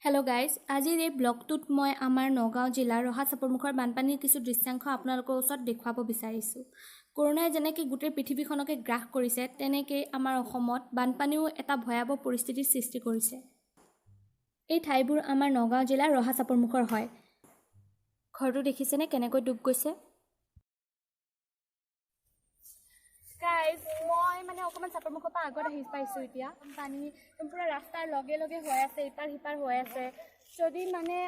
Hello' guys, আজিৰ এই ব্লগটোত মই আমাৰ নগাঁও জিলাৰ ৰহা চাপৰমুখৰ বানপানীৰ কিছু দৃশ্যাংশ আপোনালোকৰ ওচৰত দেখুৱাব বিচাৰিছোঁ। কৰোনাই যেনেকৈ গোটেই পৃথিৱীখনকে গ্ৰাস কৰিছে, তেনেকৈ আমাৰ অসমত বানপানীও এটা ভয়াৱহ পৰিস্থিতিৰ সৃষ্টি কৰিছে। এই ঠাইবোৰ আমাৰ নগাঁও জিলাৰ ৰহা চাপৰমুখৰ হয়। ঘৰটো দেখিছেনে কেনেকৈ ডুব গৈছে? গাইজ, মই অকণমান চাপৰমুখৰ পৰা আগত আহি পাইছোঁ। এতিয়া পানী পূৰা ৰাস্তাৰ লগে লগে হৈ আছে, ইপাৰ সিপাৰ হৈ আছে। যদি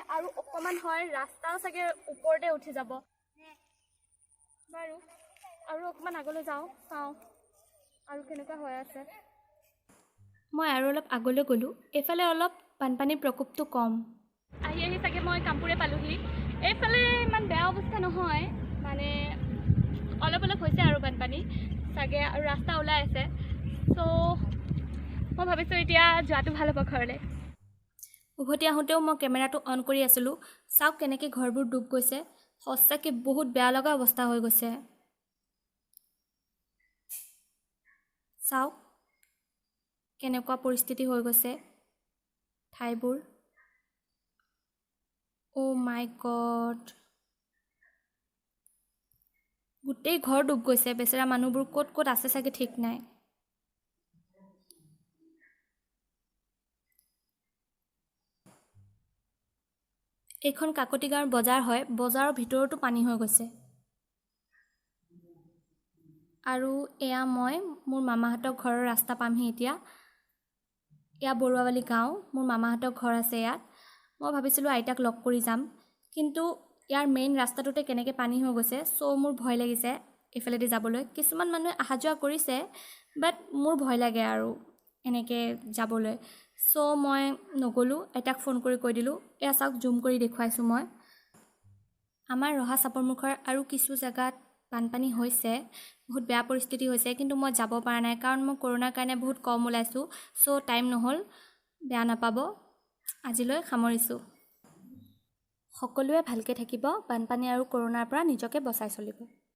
আৰু অকণমান হয়, ৰাস্তাও চাগে ওপৰতে উঠি যাব। বাৰু আৰু অকণমান আগলৈ যাওঁ, চাওঁ আৰু কেনেকুৱা হৈ আছে। মই আৰু অলপ আগলৈ গ'লোঁ। এইফালে অলপ বানপানীৰ প্ৰকোপটো কম। আহি চাগে মই কামপুৰে পালোহি। এইফালে ইমান বেয়া অৱস্থা নহয়, অলপ অলপ হৈছে আৰু বানপানী চাগে, আৰু ৰাস্তা ওলাই আছে। চ' মই ভাবিছোঁ এতিয়া যোৱাটো ভাল হ'ব ঘৰলৈ। উভতি আহোঁতেও মই কেমেৰাটো অন কৰি আছিলোঁ। চাওক কেনেকৈ ঘৰবোৰ ডুব গৈছে। সঁচাকৈ বহুত বেয়া লগা অৱস্থা হৈ গৈছে। চাওক কেনেকুৱা পৰিস্থিতি হৈ গৈছে ঠাইবোৰ। অ' মাই গড, গোটেই ঘৰ ডুব গৈছে। বেচেৰা মানুহবোৰ ক'ত ক'ত আছে চাগে ঠিক নাই। এইখন কাকতি গাঁৱৰ বজাৰ হয়। বজাৰৰ ভিতৰতো পানী হৈ গৈছে। আৰু এয়া মই মোৰ মামাহঁতৰ ঘৰৰ ৰাস্তা পামহি এতিয়া। এয়া বৰুৱাবালি গাঁও, মোৰ মামাহঁতৰ ঘৰ আছে ইয়াত। মই ভাবিছিলোঁ আইতাক লগ কৰি যাম, কিন্তু ইয়াৰ মেইন ৰাস্তাটোতে কেনেকৈ পানী হৈ গৈছে। চ' মোৰ ভয় লাগিছে এইফালেদি যাবলৈ। কিছুমান মানুহে অহা যোৱা কৰিছে, বাট মোৰ ভয় লাগে আৰু এনেকৈ যাবলৈ। চ' মই নগ'লোঁ, আইতাক ফোন কৰি কৈ দিলোঁ। এয়া চাওক, জুম কৰি দেখুৱাইছোঁ মই। আমাৰ ৰহা চাপৰমুখৰ আৰু কিছু জেগাত বানপানী হৈছে, বহুত বেয়া পৰিস্থিতি হৈছে, কিন্তু মই যাব পৰা নাই কাৰণ মই কৰোণাৰ কাৰণে বহুত কম ওলাইছোঁ। চ' টাইম নহ'ল, বেয়া নাপাব। আজিলৈ সামৰিছোঁ। সকলোৱে ভালকৈ থাকিব। বানপানী আৰু কৰোণাৰ পৰা নিজকে বচাই চলিব।